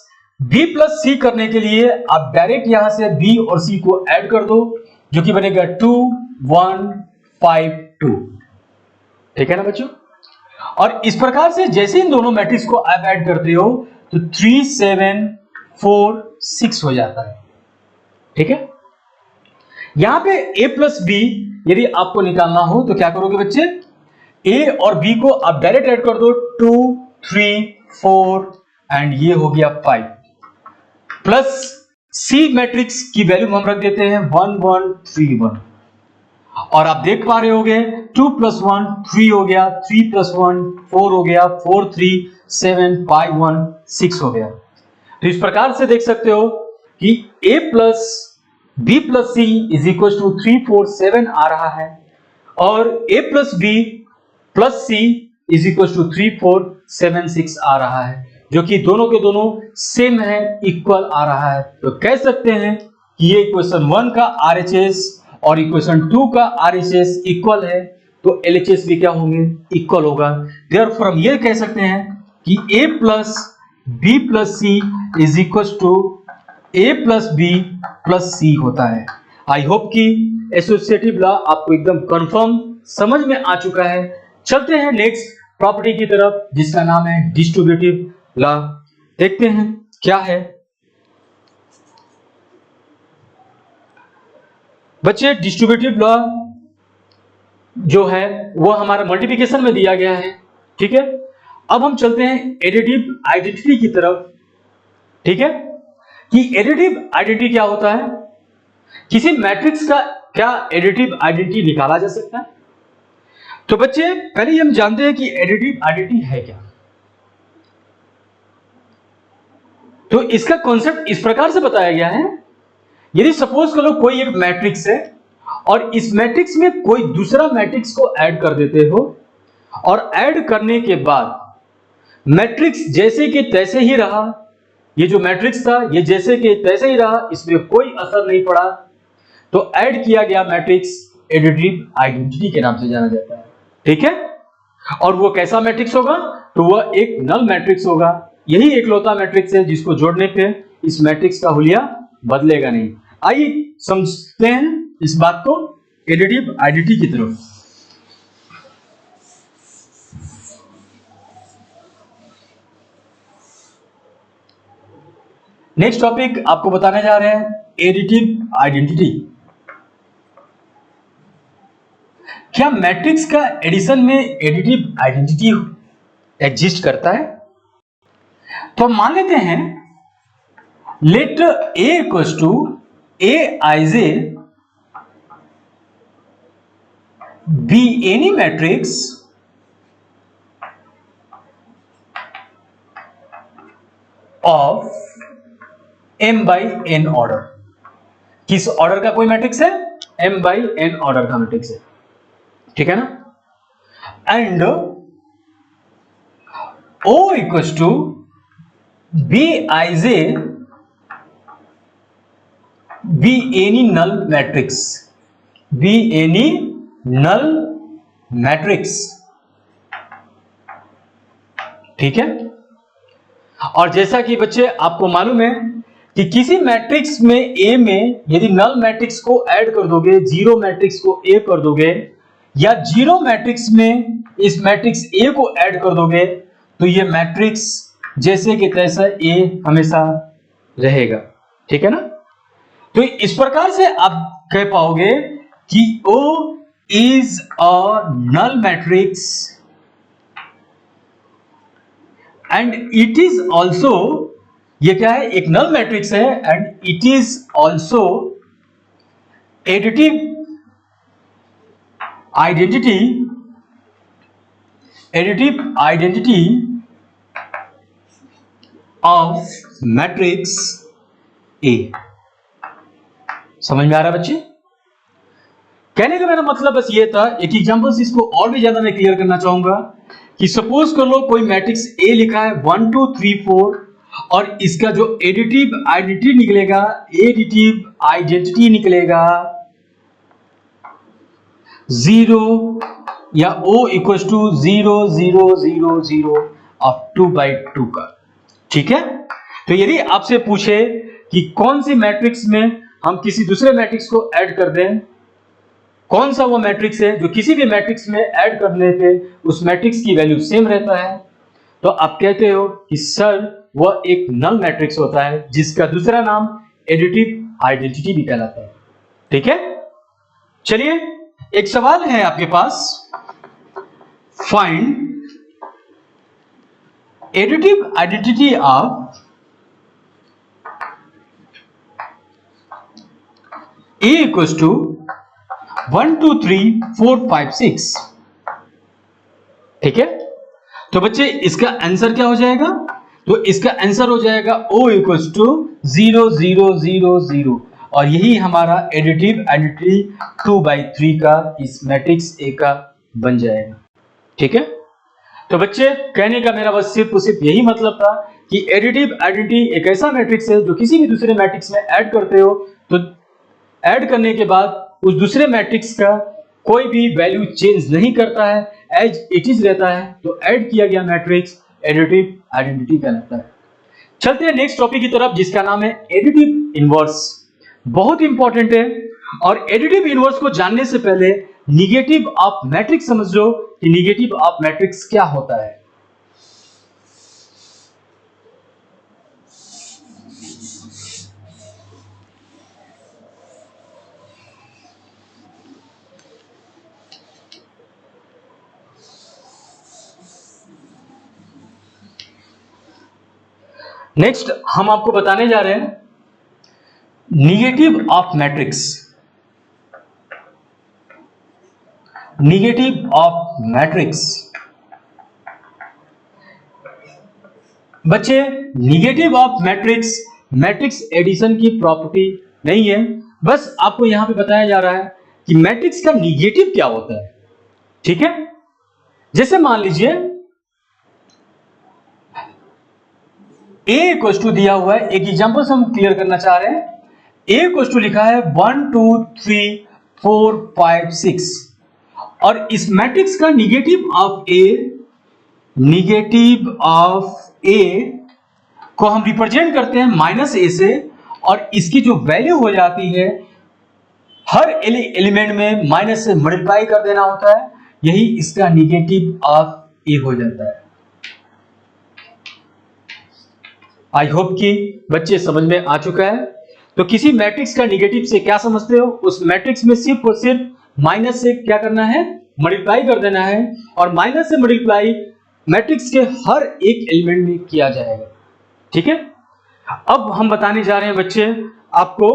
B प्लस सी करने के लिए आप डायरेक्ट यहां से B और C को ऐड कर दो जो कि बनेगा 2 1 5 2। ठीक है ना बच्चों, और इस प्रकार से जैसे इन दोनों मैट्रिक्स को आप ऐड करते हो तो 3 7 4 6 हो जाता है। ठीक है, यहां पे A प्लस बी यदि आपको निकालना हो तो क्या करोगे बच्चे, A और B को आप डायरेक्ट ऐड कर दो 2 3 4 एंड ये हो गया 5 प्लस C मैट्रिक्स की वैल्यू हम रख देते हैं 1 1 3 1 और आप देख पा रहे होगे 2 प्लस 1 3 हो गया, 3 प्लस 1 4 हो गया, 4 3 7 5 1 6 हो गया। तो इस प्रकार से देख सकते हो कि A plus B plus C is equal to 3 4 7 आ रहा है और A plus B plus C is equal to 3 4 7 6 आ रहा है, जो कि दोनों के दोनों सेम है, इक्वल आ रहा है। तो कह सकते हैं कि ये इक्वेशन 1 का RHS और इक्वेशन 2 का RHS इक्वल है, तो LHS भी क्या होंगे, इक्वल होगा। देयरफॉर हम ये कह सकते हैं कि A plus B plus C is equal to A plus B plus C होता है। आई होप कि एसोसिएटिव लॉ आपको एकदम कंफर्म समझ में आ चुका है। चलते हैं नेक्स्ट प्रॉपर्टी की तरफ जिसका नाम है डिस्ट्रीब्यूटिव लॉ। देखते हैं क्या है। बच्चे डिस्ट्रीब्यूटिव लॉ जो है वो हमारा मल्टीप्लिकेशन में दिया गया है। ठीक है, अब हम चलते हैं एडिटिव आइडेंटिटी की तरफ। ठीक है, कि एडिटिव आइडेंटिटी क्या होता है, किसी मैट्रिक्स का क्या एडिटिव आइडेंटिटी निकाला जा सकता है। तो बच्चे पहले हम जानते हैं कि एडिटिव आइडेंटिटी है क्या। तो इसका कॉन्सेप्ट इस प्रकार से बताया गया है, यदि सपोज करो कोई एक मैट्रिक्स है और इस मैट्रिक्स में कोई दूसरा मैट्रिक्स को ऐड कर देते हो और ऐड करने के बाद मैट्रिक्स जैसे कि तैसे ही रहा, ये जो मैट्रिक्स था ये जैसे कि तैसे ही रहा, इसमें कोई असर नहीं पड़ा, तो ऐड किया गया मैट्रिक्स एडिटिव आइडेंटिटी के नाम से जाना जाता है। ठीक है, और वो कैसा मैट्रिक्स होगा, तो वह एक नल मैट्रिक्स होगा। यही एकलौता मैट्रिक्स है जिसको जोड़ने पे इस मैट्रिक्स का हुलिया बदलेगा नहीं। आइए समझते हैं इस बात को एडिटिव आइडेंटिटी की तरफ। नेक्स्ट टॉपिक आपको बताने जा रहे हैं एडिटिव आइडेंटिटी। क्या मैट्रिक्स का एडिशन में एडिटिव आइडेंटिटी एग्जिस्ट करता है? तो मान लेते हैं let A equals to Aij be any matrix of m by n order. किस ऑर्डर का कोई मैट्रिक्स है? m by n ऑर्डर का मैट्रिक्स है, ठीक है ना। And O equals to Bij be any null matrix, be any null matrix, ठीक है। और जैसा कि बच्चे आपको मालूम है कि किसी मैट्रिक्स में A में यदि नल मैट्रिक्स को ऐड कर दोगे, जीरो मैट्रिक्स को A कर दोगे, या जीरो मैट्रिक्स में इस मैट्रिक्स A को ऐड कर दोगे, तो ये मैट्रिक्स जैसे कि तैसा A हमेशा रहेगा, ठीक है ना। तो इस प्रकार से आप कह पाओगे कि O is a null matrix and it is also, ये क्या है? एक null matrix है and it is also additive identity of matrix A। समझ में आ रहा है बच्चे? कहने का मेरा मतलब बस ये था, एक एग्जांपल से इसको और भी ज्यादा मैं क्लियर करना चाहूंगा कि सपोज कर लो कोई मैट्रिक्स A लिखा है 1 2 3 4 और इसका जो एडिटिव आइडेंटिटी निकलेगा 0 या O इक्वल्स टू 0 0 0 0 ऑफ 2/2 का, ठीक है। तो यदि आपसे पूछे कि कौन सी मैट्रिक्स में हम किसी दूसरे मैट्रिक्स को ऐड कर दें, कौन सा वो मैट्रिक्स है जो किसी भी मैट्रिक्स में ऐड करने पे उस मैट्रिक्स की वैल्यू सेम रहता है, तो आप कहते हो कि सर वह एक नल मैट्रिक्स होता है जिसका दूसरा नाम एडिटिव आइडेंटिटी भी कहलाता है, ठीक है। चलिए एक सवाल है आपके पास, find additive identity of A equals to 1 2 3 4 5 6, ठीक है। तो बच्चे इसका आंसर क्या हो जाएगा? तो इसका आंसर हो जाएगा O इक्वल्स टू 0 0 0 0 और यही हमारा एडिटिव आइडेंटिटी 2/3 का इस मैट्रिक्स A का बन जाएगा, ठीक है। तो बच्चे कहने का मेरा बस सिर्फ यही मतलब था कि एडिटिव आइडेंटिटी एक ऐसा मैट्रिक्स है जो किसी भी दूसरे मैट्रिक्स में ऐड करते हो तो ऐड करने के बाद उस दूसरे मैट्रिक्स का कोई भी वैल्यू चेंज नहीं करता है, एज इट इज रहता है, तो ऐड किया गया मैट्रिक्स एडिटिव आइडेंटिटी कहलाता है। चलते हैं नेक्स्ट टॉपिक की तरफ जिसका नाम है एडिटिव इनवर्स। बहुत इंपॉर्टेंट है और एडिटिव इनवर्स को जानने से पहले निगेटिव ऑफ मैट्रिक्स समझ लो कि निगेटिव ऑफ मैट्रिक्स क्या होता है। नेक्स्ट हम आपको बताने जा रहे हैं negative of matrix. Negative of matrix बच्चे, negative of matrix matrix addition की प्रॉपर्टी नहीं है, बस आपको यहां पे बताया जा रहा है कि मैट्रिक्स का निगेटिव क्या होता है, ठीक है। जैसे मान लीजिए A इक्वल्स टू दिया हुआ है, एक एग्जांपल से हम क्लियर करना चाह रहे हैं। A इक्वल्स टू लिखा है 1 2 3 4 5 6 और इस मैट्रिक्स का निगेटिव ऑफ A को हम रिप्रेजेंट करते हैं -a से और इसकी जो वैल्यू हो जाती है हर एलिमेंट में माइनस से मल्टीप्लाई कर देना होता है, यही इसका निगेटिव ऑफ A हो जाता है। आई होप कि बच्चे समझ में आ चुका है। तो किसी मैट्रिक्स का निगेटिव से क्या समझते हो? उस मैट्रिक्स में सिर्फ और सिर्फ माइनस से क्या करना है? मल्टीप्लाई कर देना है, और माइनस से मल्टीप्लाई मैट्रिक्स के हर एक एलिमेंट में किया जाएगा। ठीक है, अब हम बताने जा रहे हैं बच्चे आपको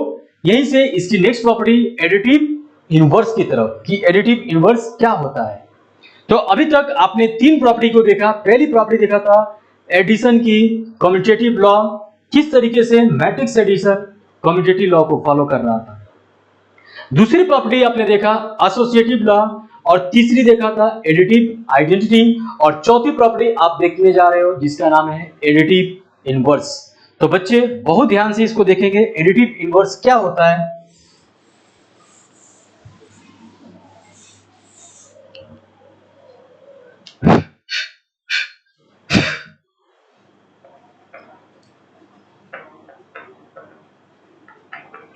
यहीं से इसकी नेक्स्ट प्रॉपर्टी एडिटिव इनवर्स की तरफ, कि एडिटिव इनवर्स क्या होता है। तो अभी तक आपने तीन प्रॉपर्टी को देखा। पहली प्रॉपर्टी देखा था एडिशन की, कम्यूटेटिव लॉ, किस तरीके से मैट्रिक्स एडिशन कम्यूटेटिव लॉ को फॉलो कर रहा था। दूसरी प्रॉपर्टी आपने देखा एसोसिएटिव लॉ, और तीसरी देखा था एडिटिव आइडेंटिटी, और चौथी प्रॉपर्टी आप देखने जा रहे हो जिसका नाम है एडिटिव इनवर्स। तो बच्चे बहुत ध्यान से इसको देखेंगे, एडिटिव इनवर्स क्या होता है।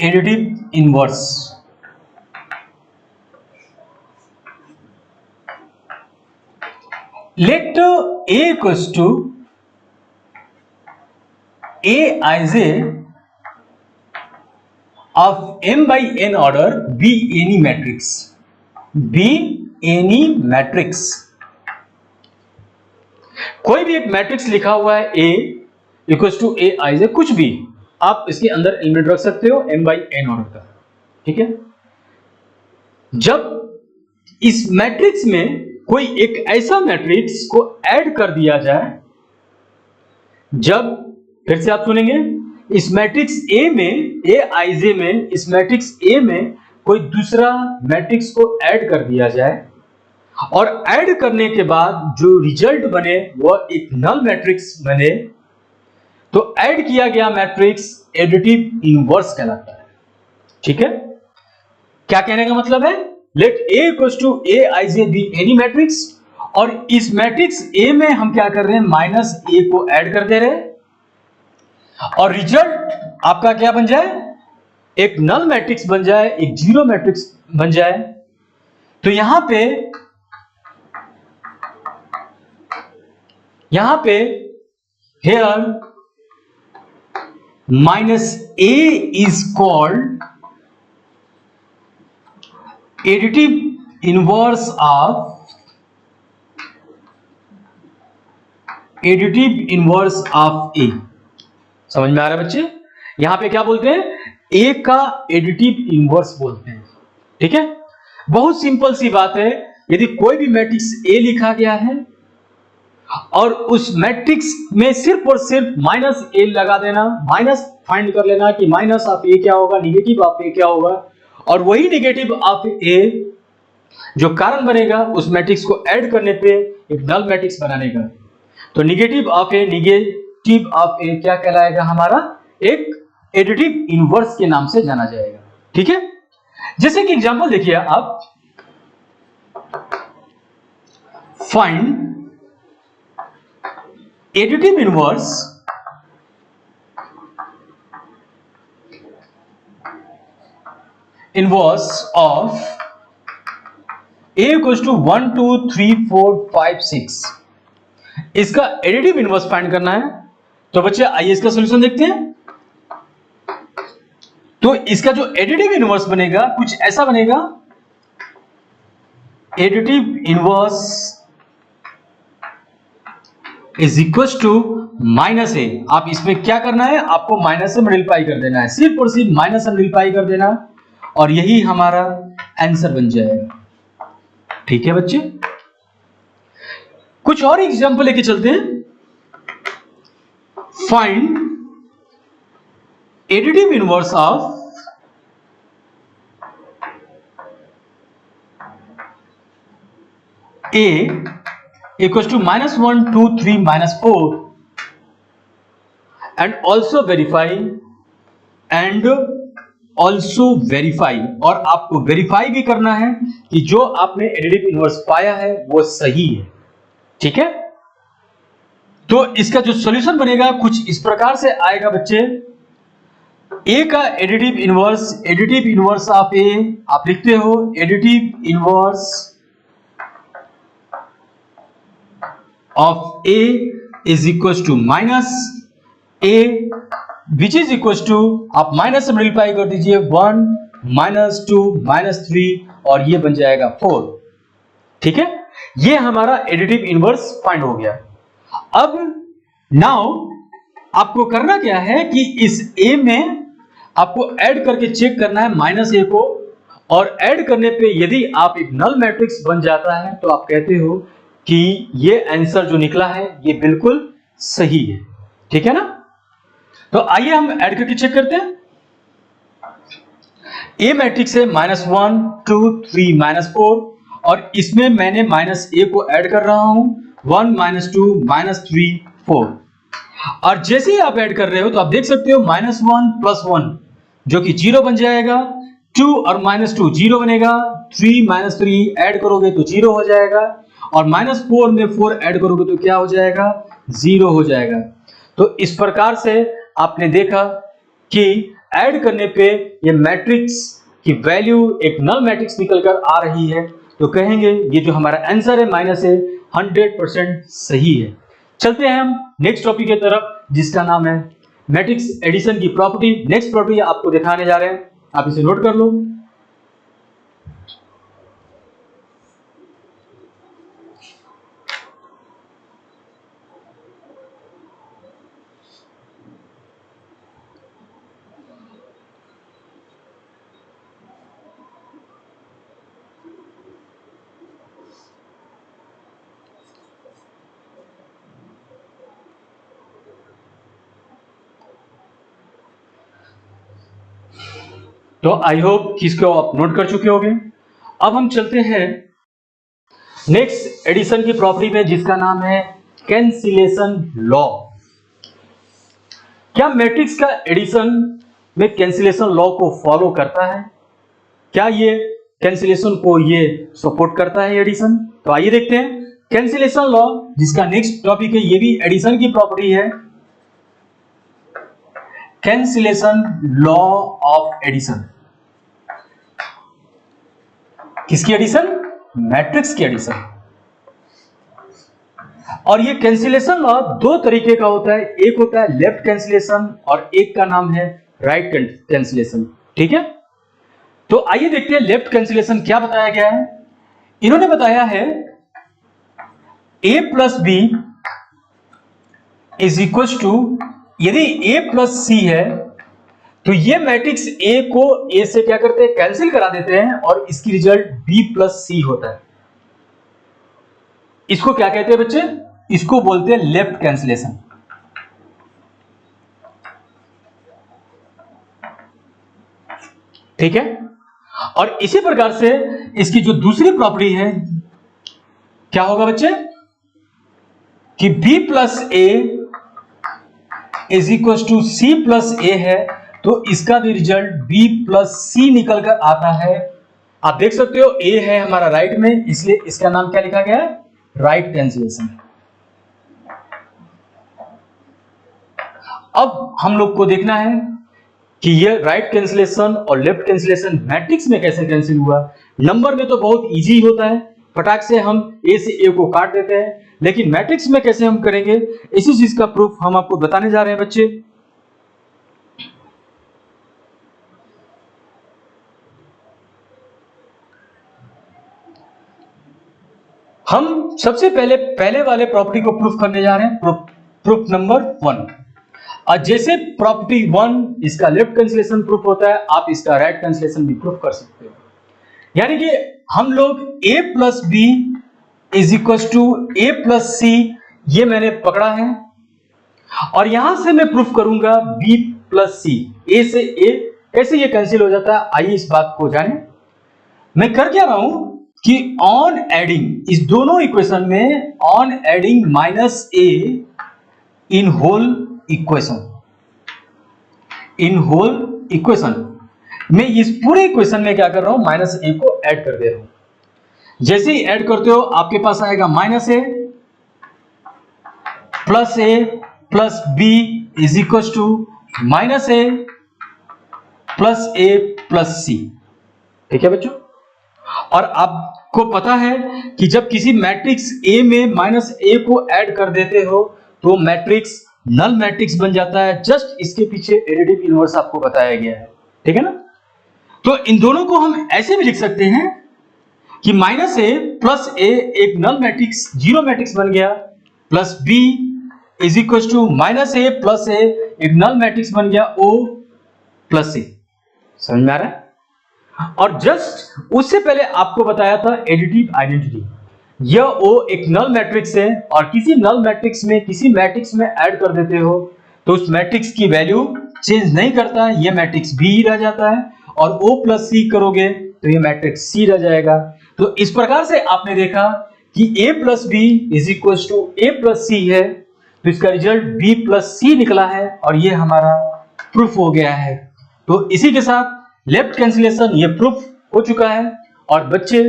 Additive inverse, let A equals to Aij of m by n order be any matrix, be any matrix। कोई भी एक मैट्रिक्स लिखा हुआ है A equals to Aij, कुछ भी आप इसके अंदर एलिमेंट रख सकते हो m by n ऑर्डर का। ठीक है, जब इस मैट्रिक्स में कोई एक ऐसा मैट्रिक्स को ऐड कर दिया जाए, जब फिर से आप सुनेंगे, इस मैट्रिक्स ए में, Aij में, इस मैट्रिक्स ए में कोई दूसरा मैट्रिक्स को ऐड कर दिया जाए, और ऐड करने के बाद जो रिजल्ट बने वह एक नल मैट्रिक्स बने, तो ऐड किया गया मैट्रिक्स एडिटिव इनवर्स कहलाता है। ठीक है, क्या कहने का मतलब है? Let A equals to Aij be any matrix, और इस मैट्रिक्स A में हम क्या कर रहे हैं? माइनस A को ऐड कर दे रहे हैं, और रिजल्ट आपका क्या बन जाए? एक नल मैट्रिक्स बन जाए, एक जीरो मैट्रिक्स बन जाए। तो यहां पे here minus A is called additive inverse of A. समझ में आ रहा है बच्चे? यहां पे क्या बोलते हैं? ए का एडिटिव इनवर्स बोलते हैं। ठीक है, बहुत सिंपल सी बात है। यदि कोई भी मैट्रिक्स ए लिखा गया है और उस मैट्रिक्स में सिर्फ और सिर्फ माइनस ए लगा देना, माइनस फाइंड कर लेना कि माइनस ऑफ ए क्या होगा, निगेटिव ऑफ ए क्या होगा, और वही निगेटिव ऑफ ए जो कारण बनेगा उस मैट्रिक्स को ऐड करने पे एक नल मैट्रिक्स बनाने का। तो निगेटिव ऑफ ए क्या कहलाएगा? हमारा एक एडिटिव इनवर्स के नाम से जाना जाएगा। ठीक है, जैसे कि एग्जांपल देखिए आप, find additive inverse of A equals to 1 2 3 4 5 6। इसका एडिटिव इनवर्स फाइंड करना है। तो बच्चे आइए इसका सॉल्यूशन देखते हैं। तो इसका जो एडिटिव इनवर्स बनेगा कुछ ऐसा बनेगा, additive inverse is equal to minus A. आप इसमें क्या करना है? आपको माइनस से मल्टीप्लाई कर देना है, सिर्फ और सिर्फ माइनस से मल्टीप्लाई कर देना, और यही हमारा आंसर बन जाएगा। ठीक है बच्चे, कुछ और एग्जांपल लेके चलते हैं। Find additive inverse of A equals to -1 2 3 -4 and also verify, और आपको वेरीफाई भी करना है कि जो आपने एडिटिव इनवर्स पाया है वो सही है। ठीक है, तो इसका जो सॉल्यूशन बनेगा कुछ इस प्रकार से आएगा बच्चे। ए का एडिटिव इनवर्स ऑफ ए आप लिखते हो additive inverse of A is equal to minus A which is equal to, आप माइनस से मल्टीप्लाई कर दीजिए 1 -2 -3 और ये बन जाएगा 4। ठीक है, ये हमारा एडिटिव इनवर्स फाइंड हो गया। अब नाउ आपको करना क्या है कि इस a में आपको ऐड करके चेक करना है -a को, और ऐड करने पे यदि आप एक नल मैट्रिक्स बन जाता है तो आप कहते हो कि ये आंसर जो निकला है ये बिल्कुल सही है। ठीक है ना, तो आइए हम ऐड करके चेक करते हैं। A मैट्रिक्स है -1 2 3 -4 और इसमें मैंने -a को ऐड कर रहा हूं 1 -2 -3 4। और जैसे ही आप ऐड कर रहे हो तो आप देख सकते हो -1 + 1 जो कि 0 बन जाएगा, 2 और -2 0 बनेगा, 3 -3 ऐड करोगे तो 0 हो जाएगा, और -4 में 4 ऐड करोगे तो क्या हो जाएगा, 0 हो जाएगा। तो इस प्रकार से आपने देखा कि ऐड करने पे ये मैट्रिक्स की वैल्यू एक नल मैट्रिक्स निकलकर आ रही है, तो कहेंगे ये जो हमारा आंसर है -a 100% सही है। चलते हैं हम नेक्स्ट टॉपिक की तरफ जिसका नाम है मैट्रिक्स एडिशन की प्रॉपर्टी। नेक्स्ट प्रॉपर्टी आपको दिखाने जा रहे हैं, आप इसे नोट कर लो। तो आई होप कि इसको आप नोट कर चुके होंगे। अब हम चलते हैं नेक्स्ट एडिशन की प्रॉपर्टी में जिसका नाम है कैंसिलेशन लॉ। क्या मैट्रिक्स का एडिशन में कैंसिलेशन लॉ को फॉलो करता है? क्या ये कैंसिलेशन को ये सपोर्ट करता है एडिशन? तो आइए देखते हैं कैंसिलेशन लॉ जिसका नेक्स्ट टॉपिक है, ये भी एडिशन की प्रॉपर्टी है। कैंसिलेशन लॉ ऑफ एडिशन, किसकी एडिशन? मैट्रिक्स की एडिशन। और ये कैंसिलेशन लॉ दो तरीके का होता है, एक होता है लेफ्ट कैंसिलेशन और एक का नाम है राइट कैंसिलेशन। ठीक है, तो आइए देखते हैं लेफ्ट कैंसिलेशन क्या बताया गया है। इन्होंने बताया है a + b = यदि a + c है तो ये मैट्रिक्स A को A से क्या करते हैं, कैंसिल करा देते हैं और इसकी रिजल्ट B + C होता है। इसको क्या कहते हैं बच्चे? इसको बोलते हैं लेफ्ट कैंसिलेशन। ठीक है, और इसी प्रकार से इसकी जो दूसरी प्रॉपर्टी है क्या होगा बच्चे कि B + A = C + A है, तो इसका भी रिजल्ट B + C निकल कर आता है। आप देख सकते हो A है हमारा राइट में, इसलिए इसका नाम क्या लिखा गया है, राइट कैंसिलेशन। अब हम लोग को देखना है कि ये राइट कैंसिलेशन और लेफ्ट कैंसिलेशन मैट्रिक्स में कैसे कैंसिल हुआ। नंबर में तो बहुत इजी होता है, फटाक से हम A से A को काट देते हैं, लेकिन मैट्रिक्स में कैसे हम करेंगे, इसी चीज का प्रूफ हम आपको बताने जा रहे हैं बच्चे। हम सबसे पहले वाले प्रॉपर्टी को प्रूफ करने जा रहे हैं, प्रूफ नंबर 1। और जैसे प्रॉपर्टी 1 इसका लेफ्ट कैंसिलेशन प्रूफ होता है, आप इसका राइट कैंसिलेशन भी प्रूफ कर सकते हो। यानी कि हम लोग a + b = a + c ये मैंने पकड़ा है, और यहां से मैं प्रूफ करूंगा b + c। a से a कैसे ये कैंसिल हो जाता है, आइए इस बात को जानें। मैं कर क्या रहा हूं कि ऑन एडिंग इस दोनों इक्वेशन में on adding -a in whole equation मैं इस पूरे इक्वेशन में क्या कर रहा हूं, -a को ऐड कर दे रहा हूं। जैसे ही ऐड करते हो आपके पास आएगा -a + a + b = -a + c। ठीक है बच्चों, और आपको पता है कि जब किसी मैट्रिक्स A में -a को ऐड कर देते हो तो मैट्रिक्स नल मैट्रिक्स बन जाता है। जस्ट इसके पीछे एडिटिव इनवर्स आपको बताया गया है, ठीक है ना। तो इन दोनों को हम ऐसे भी लिख सकते हैं कि माइनस ए प्लस ए एक नल मैट्रिक्स जीरो मैट्रिक्स बन गया, plus B is equal to minus A plus A एक नल मैट्रिक्स बन गया ओ प्लस ए। समझ में आ रहा है। और जस्ट उससे पहले आपको बताया था एडिटिव आइडेंटिटी। यह ओ एक नल मैट्रिक्स है और किसी नल मैट्रिक्स में किसी मैट्रिक्स में ऐड कर देते हो तो उस मैट्रिक्स की वैल्यू चेंज नहीं करता है, यह मैट्रिक्स बी ही रह जाता है। और ओ प्लस सी करोगे तो यह मैट्रिक्स सी रह जाएगा। तो इस प्रकार से आपने देखा कि a plus B is equal to A plus C है, तो इसका रिजल्ट b प्लस सी निकला है और ये हमारा प्रूफ हो गया है। तो इसी के साथ लेफ्ट कैंसिलेशन ये प्रूफ हो चुका है। और बच्चे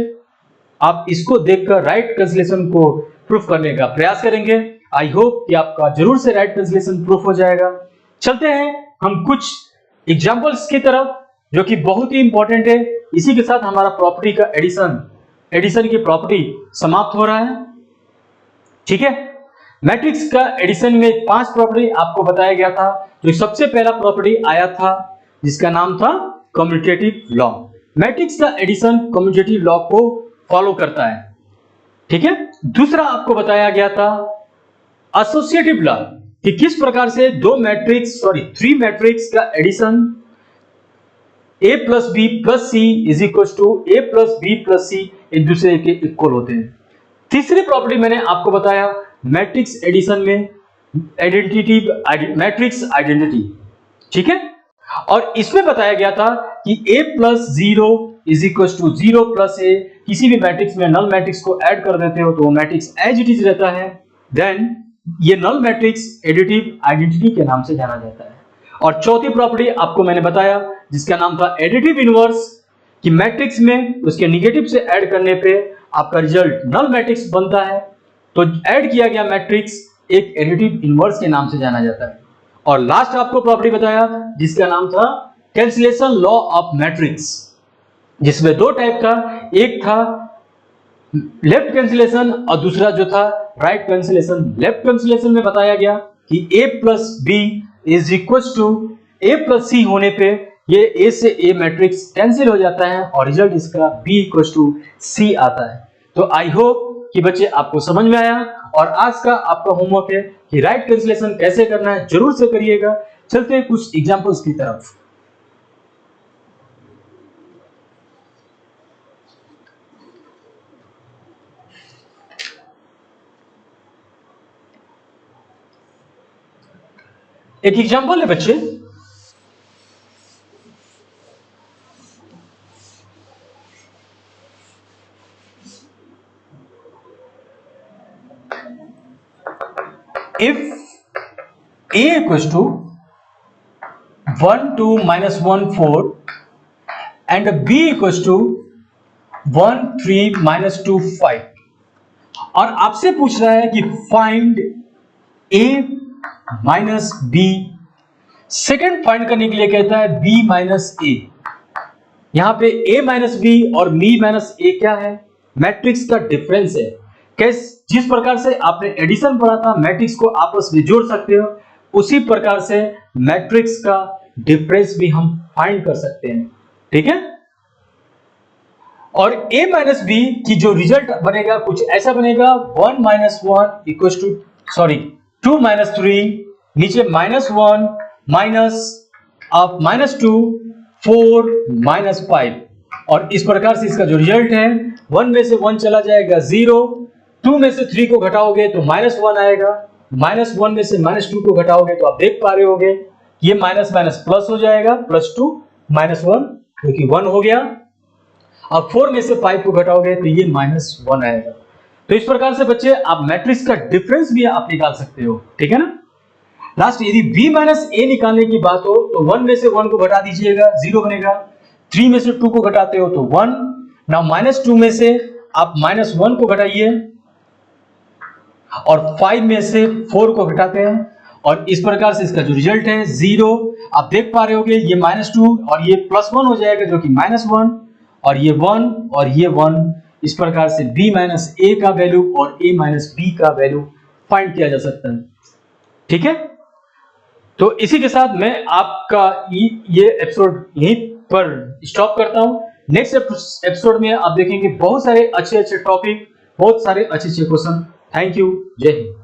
आप इसको देखकर राइट कैंसिलेशन को प्रूफ करने का प्रयास करेंगे। आई होप कि आपका जरूर से राइट कैंसिलेशन प्रूफ हो जाएगा। चलते हैं हम कुछ एग्जांपल्स की तरफ जो कि बहुत ही इंपॉर्टेंट है। इसी के साथ हमारा प्रॉपर्टी का एडिशन की प्रॉपर्टी समाप्त हो रहा है, ठीक है। मैट्रिक्स का एडिशन में 5 प्रॉपर्टी आपको बताया गया था। तो सबसे पहला प्रॉपर्टी आया था जिसका नाम था कम्यूटेटिव लॉ। मैट्रिक्स का एडिशन कम्यूटेटिव लॉ को फॉलो करता है, ठीक है। दूसरा आपको बताया गया था एसोसिएटिव लॉ कि किस प्रकार से 3 मैट्रिक्स का addition a plus B plus C is equal to A plus B plus C एक दूसरे के इक्वल होते हैं। तीसरी प्रॉपर्टी मैंने आपको बताया मैट्रिक्स एडिशन में मैट्रिक्स आइडेंटिटी, ठीक है। और इसमें बताया गया था कि a plus 0 is equal to 0 plus A. किसी भी मैट्रिक्स में नल मैट्रिक्स को ऐड कर देते हो तो वो मैट्रिक्स एज इट इज रहता है। देन ये नल मैट्रिक्स एडिटिव आइडेंटिटी के नाम से जाना जाता है। और चौथी प्रॉपर्टी आपको मैंने बताया जिसका नाम था एडिटिव इनवर्स कि मैट्रिक्स में उसके निगेटिव से ऐड करने पे आपका रिजल्ट नल मैट्रिक्स बनता है। तो ऐड किया गया मैट्रिक्स एक एडिटिव इनवर्स के नाम से जाना जाता है। और लास्ट आपको प्रॉपर्टी बताया जिसका नाम था कैंसिलेशन लॉ ऑफ मैट्रिक्स, जिसमें 2 टाइप था, एक था लेफ्ट कैंसिलेशन और दूसरा जो था राइट कैंसिलेशन। लेफ्ट कैंसिलेशन में बताया गया कि a plus B is equal to A plus C होने पे ये ए से ए मैट्रिक्स कैंसिल हो जाता है और रिजल्ट इसका b इक्वल टू सी आता है। तो आई होप कि बच्चे आपको समझ में आया। और आज का आपका होमवर्क है कि राइट कैंसिलेशन कैसे करना है, जरूर से करिएगा। चलते हैं कुछ एग्जांपल्स की तरफ। एक एग्जांपल है बच्चे, if a equals to 1 2 minus 1 4 and b equals to 1 3 minus 2 5 और आपसे पूछ रहा है कि find a minus B. Second find करने के लिए कहता है b माइनस ए। यहां पे a माइनस बी और b माइनस ए क्या है? मैट्रिक्स का डिफरेंस है। जिस प्रकार से आपने एडिशन पढ़ा था, मैट्रिक्स को आपस में जोड़ सकते हो, उसी प्रकार से मैट्रिक्स का डिफरेंस भी हम फाइंड कर सकते हैं, ठीक है। और a माइनस बी की जो रिजल्ट बनेगा कुछ ऐसा बनेगा 1 माइनस 1 इक्वल टू 2 माइनस 3, नीचे माइनस 1 माइनस अब माइनस 2 4 माइनस 5। और इस प्रकार से इसका जो रिजल्ट है 1 में से 1 चला जाएगा 0, 2 में से 3 को घटाओगे तो माइनस 1 आएगा, माइनस 1 में से माइनस 2 को घटाओगे तो आप देख पा रहे होगे ये माइनस माइनस प्लस हो जाएगा, प्लस 2 माइनस 1 क्योंकि 1 हो गया। अब 4 में से 5 को घटाओगे तो ये माइनस 1 आएगा। तो इस प्रकार से बच्चे आप मैट्रिक्स का डिफरेंस भी आप निकाल सकते हो, ठीक है ना। लास्ट यदि b माइनस a निकालने की बात हो तो 1 में से 1 को घटा दीजिएगा, 0 बनेगा। 3 में से 2 को घटाते हो तो 1। नाउ माइनस 2 में से आप माइनस 1 को घटाइए और 5 में से 4 को घटाते हैं और इस प्रकार से इसका जो रिजल्ट है 0। आप देख पा रहे होगे ये माइनस 2 और ये प्लस 1 हो जाएगा जो कि माइनस 1 और ये 1 और ये 1। इस प्रकार से b माइनस a का वैल्यू और a माइनस b का वैल्यू फाइंड किया जा सकता है, ठीक है। तो इसी के साथ मैं आपका ये एपिसोड यहीं पर स्टॉप करता हूं। नेक्स्ट एपिसोड में आप देखेंगे बहुत सारे अच्छे अच्छे टॉपिक, बहुत सारे अच्छे अच्छे क्वेश्चन। थैंक यू, जय हिंद।